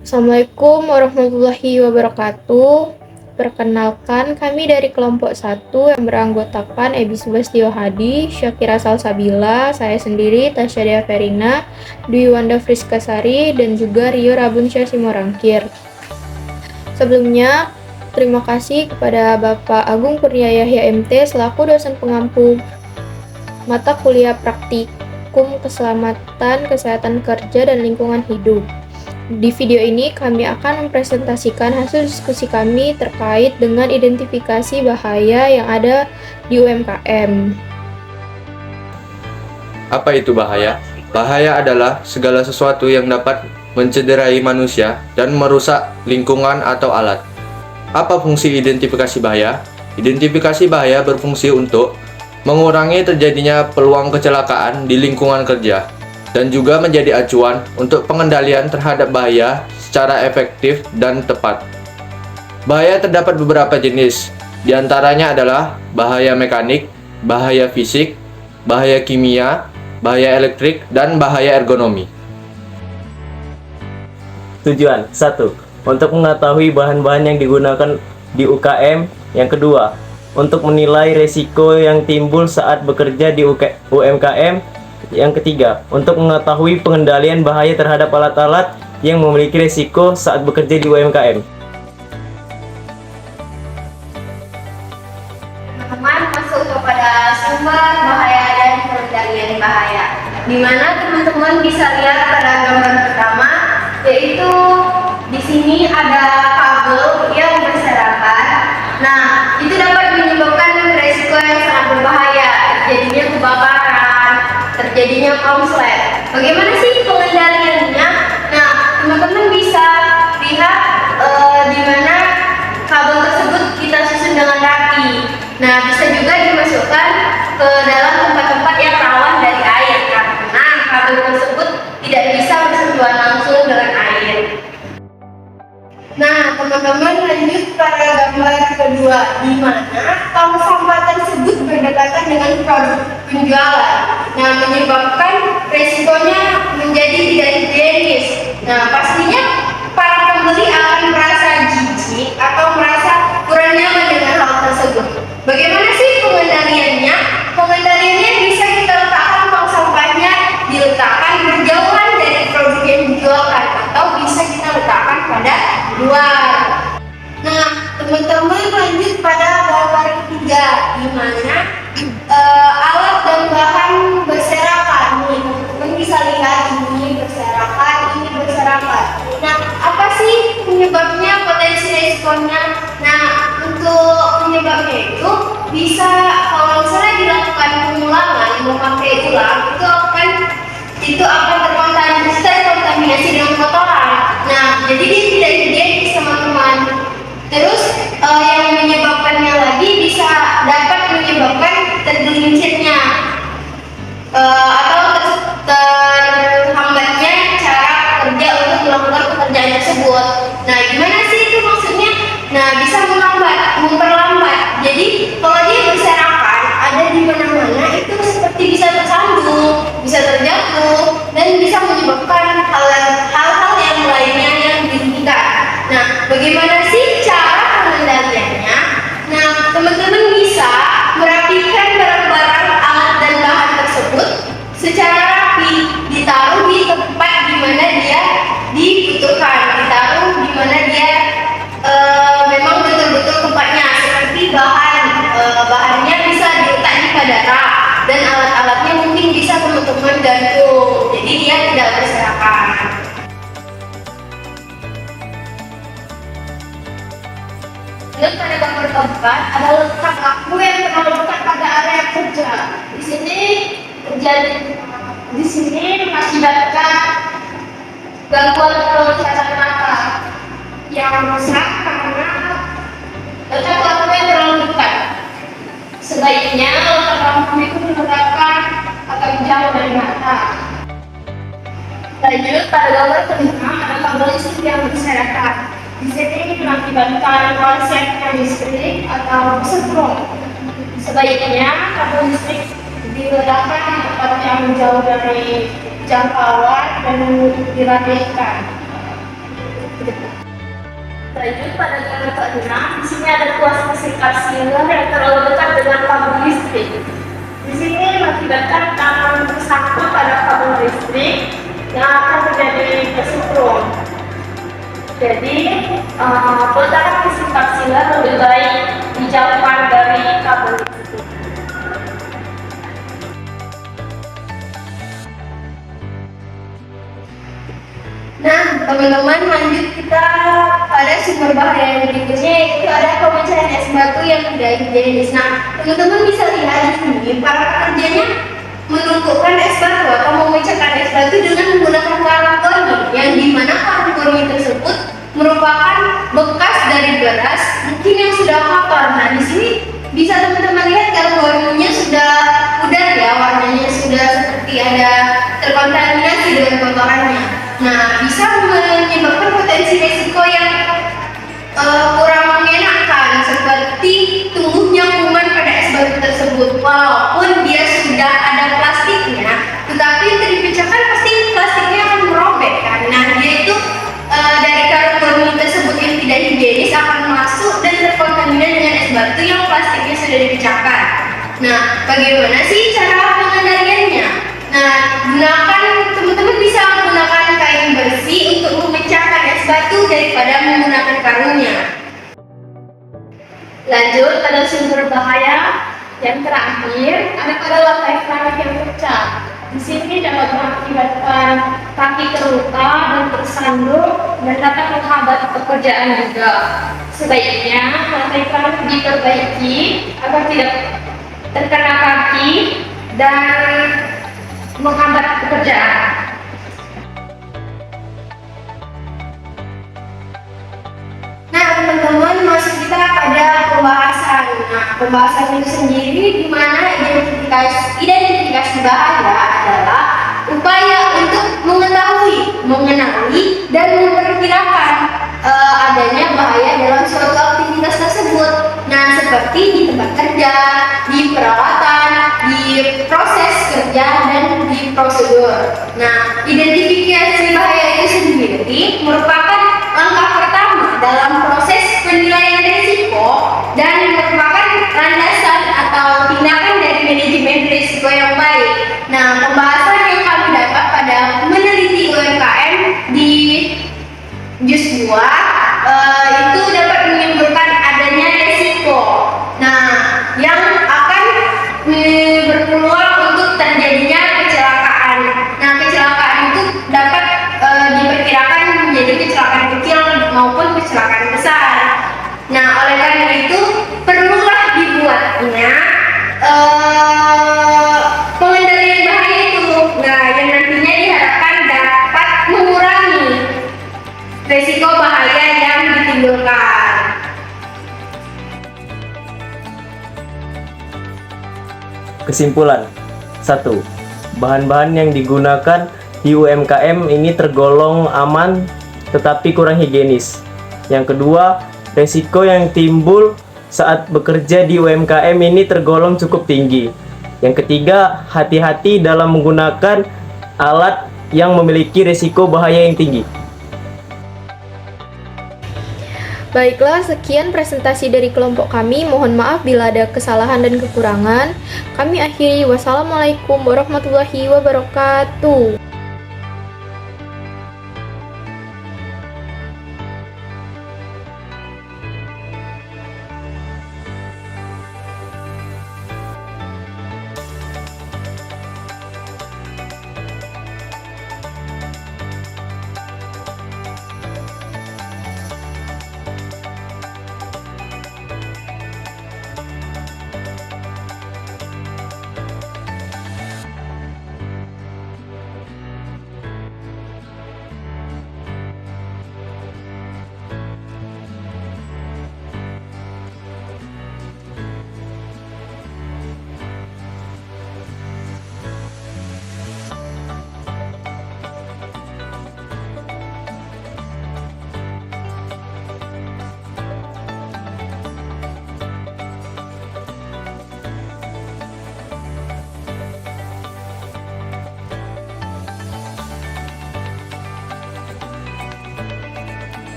Assalamualaikum warahmatullahi wabarakatuh. Perkenalkan, kami dari kelompok 1 yang beranggotakan Ebi Subastio Hadi, Syakira Salsabila, saya sendiri, Tasya Dea Verina, Dwi Wanda Friskasari, dan juga Rio Rabunsyah Simorangkir. Sebelumnya, terima kasih kepada Bapak Agung Kurnia Yahya MT selaku dosen pengampu mata kuliah praktikum keselamatan, kesehatan kerja, dan lingkungan hidup. Di video ini kami akan mempresentasikan hasil diskusi kami terkait dengan identifikasi bahaya yang ada di UMKM. Apa itu bahaya? Bahaya adalah segala sesuatu yang dapat mencederai manusia dan merusak lingkungan atau alat. Apa fungsi identifikasi bahaya? Identifikasi bahaya berfungsi untuk mengurangi terjadinya peluang kecelakaan di lingkungan kerja dan juga menjadi acuan untuk pengendalian terhadap bahaya secara efektif dan tepat. Bahaya terdapat beberapa jenis, di antaranya adalah bahaya mekanik, bahaya fisik, bahaya kimia, bahaya elektrik, dan bahaya ergonomi. Tujuan 1. Untuk mengetahui bahan-bahan yang digunakan di UKM. Yang kedua, untuk menilai resiko yang timbul saat bekerja di UMKM. Yang ketiga, untuk mengetahui pengendalian bahaya terhadap alat-alat yang memiliki resiko saat bekerja di UMKM. Teman-teman masuk kepada sumber bahaya dan pengendalian bahaya, di mana teman-teman bisa lihat pada gambar pertama, yaitu di sini ada kabel yang berserakan. Nah, itu dapat menyebabkan resiko yang sangat berbahaya, terjadinya kebakaran, terjadinya konslet. Bagaimana sih pengendaliannya? Nah, teman-teman bisa lihat di mana kabel tersebut kita susun dengan rapi. Nah, bisa juga dimasukkan ke dalam tempat-tempat yang rawan dari air, karena kabel tersebut tidak bisa bersentuhan langsung dengan air. Nah, teman-teman lanjut pada gambar kedua, di mana tong sampah tersebut berdekatan dengan produk penjualan. Nah, menyebabkan resikonya menjadi tidak higienis. Nah, pastinya para pembeli akan merasa jijik atau merasa kurang nyaman dengan hal tersebut. Bagaimana sih pengendaliannya? Pengendaliannya bisa kita letakkan tong sampahnya diletakkan berjauhan dari produk yang dijualkan, atau bisa kita letakkan pada luar. Nah, teman-teman lanjut pada gambar ketiga, di mana alat dan bahan berserakan. Nih, teman-teman bisa lihat ini berserakan, ini berserakan. Nah, apa sih penyebabnya, potensi resikonya? Nah, untuk penyebabnya itu bisa kalau misalnya dilakukan pengulangan memakai ulang, itu akan terkontaminasi dengan kotoran. Nah, jadi dia tidak higienis, teman-teman. Terus yang menyebabkannya lagi bisa dapat menyebabkan tergelincirnya atau terhambatnya cara kerja untuk melakukan pekerjaan tersebut. Nah, gimana sih itu maksudnya? Nah, bisa memperlambat. Jadi kalau dia berserakan ada di mana-mana, itu seperti bisa tersandung, bisa terjatuh, dan bisa menyebabkan hal-hal yang lainnya yang dirugikan. Nah, bagaimana sih cara pengendaliannya? Nah, teman-teman bisa merapikan barang-barang, alat dan bahan tersebut secara rapi, ditaruh di tempat di mana dia dibutuhkan, ditaruh di mana dia memang betul-betul tempatnya, seperti bahannya bisa diletakkan pada rak, dan alat-alatnya mungkin bisa teman-teman gantung, jadi dia tidak berserakan. Dan pada gambar keempat ada letak lampu yang terlalu dekat pada area kerja. Di sini mengakibatkan gangguan penglihatan mata yang rusak karena letak lampu yang terlalu dekat. Sebaiknya letak lampu itu diletakkan agak jauh dari mata. Lanjut pada gambar kelima ada kabel listrik yang berserakan. Di sini mengakibatkan konslet listrik atau setrum. Sebaiknya kabel listrik diletakkan di tempat yang jauh dari jangkauan dan dirapihkan. Lanjut pada gambar ke-6, di sini ada tuas singkat singer yang terlalu dekat dengan kabel listrik. Di sini mengakibatkan tangan tersangkut pada kabel listrik yang akan terjadi kesetrum. Jadi, peletakan singkat singer lebih baik dijauhkan dari kabel listrik. Nah, teman-teman, lanjut kita pada sumber bahaya yang berikutnya, yaitu ada pemecahan es batu yang tidak higienis. Nah, teman-teman bisa lihat di sini para pekerjanya menumpukan es batu atau memecahkan es batu dengan menggunakan karung goni, yang dimana karung goni tersebut merupakan bekas dari beras mungkin yang sudah kotor. Nah, di sini bisa teman-teman lihat karung goninya sudah pudar ya, warnanya sudah seperti ada terkontaminasi dengan kotorannya. Nah, bisa menyebabkan potensi resiko yang kurang mengenakan, seperti tumbuhnya kuman pada es batu tersebut. Walaupun dia sudah ada plastiknya, tetapi untuk dipecahkan pasti plastiknya akan merobek kan. Nah, dia itu dari karung goni tersebut yang tidak higienis akan masuk dan terkontaminasi dengan es batu yang plastiknya sudah dipecahkan. Nah, bagaimana sih cara pengendaliannya? Nah, teman-teman bisa menggunakan kain bersih untuk memecahkan es batu daripada menggunakan karungnya. Lanjut pada sumber bahaya yang terakhir, ada pada lantai keramik yang pecah. Di sini dapat mengakibatkan kaki terluka dan tersandung dan dapat menghambat pekerjaan juga. Sebaiknya lantai keramik diperbaiki agar tidak terkena kaki dan menghambat pekerjaan. Nah, teman-teman, masuk kita pada pembahasan. Nah, pembahasan itu sendiri di mana identifikasi bahaya adalah upaya untuk mengetahui, mengenali, dan memperkirakan adanya bahaya dalam suatu aktivitas tersebut. Nah, seperti di tempat kerja, di perawatan, di proses kerja, dan di prosedur. Nah, identifikasi bahaya itu sendiri merupakan langkah pertama dalam proses penilaian risiko dan merupakan landasan atau tindakan dari manajemen risiko yang baik. Nah, pembahasan yang kami dapat pada meneliti UMKM di JUS 2 itu dapat menimbulkan adanya risiko. Nah, yang akan berpeluang untuk terjadinya kecelakaan. Nah, kecelakaan itu dapat diperkirakan menjadi kecelakaan kecil maupun kecelakaan besar. Nah, oleh karena itu perlulah dibuatnya pengendalian bahaya itu. Nah, yang nantinya diharapkan dapat mengurangi risiko bahaya yang ditimbulkan. Kesimpulan 1. Bahan-bahan yang digunakan di UMKM ini tergolong aman tetapi kurang higienis. Yang kedua, resiko yang timbul saat bekerja di UMKM ini tergolong cukup tinggi. Yang ketiga, hati-hati dalam menggunakan alat yang memiliki resiko bahaya yang tinggi. Baiklah, sekian presentasi dari kelompok kami. Mohon maaf bila ada kesalahan dan kekurangan. Kami akhiri. Wassalamualaikum warahmatullahi wabarakatuh.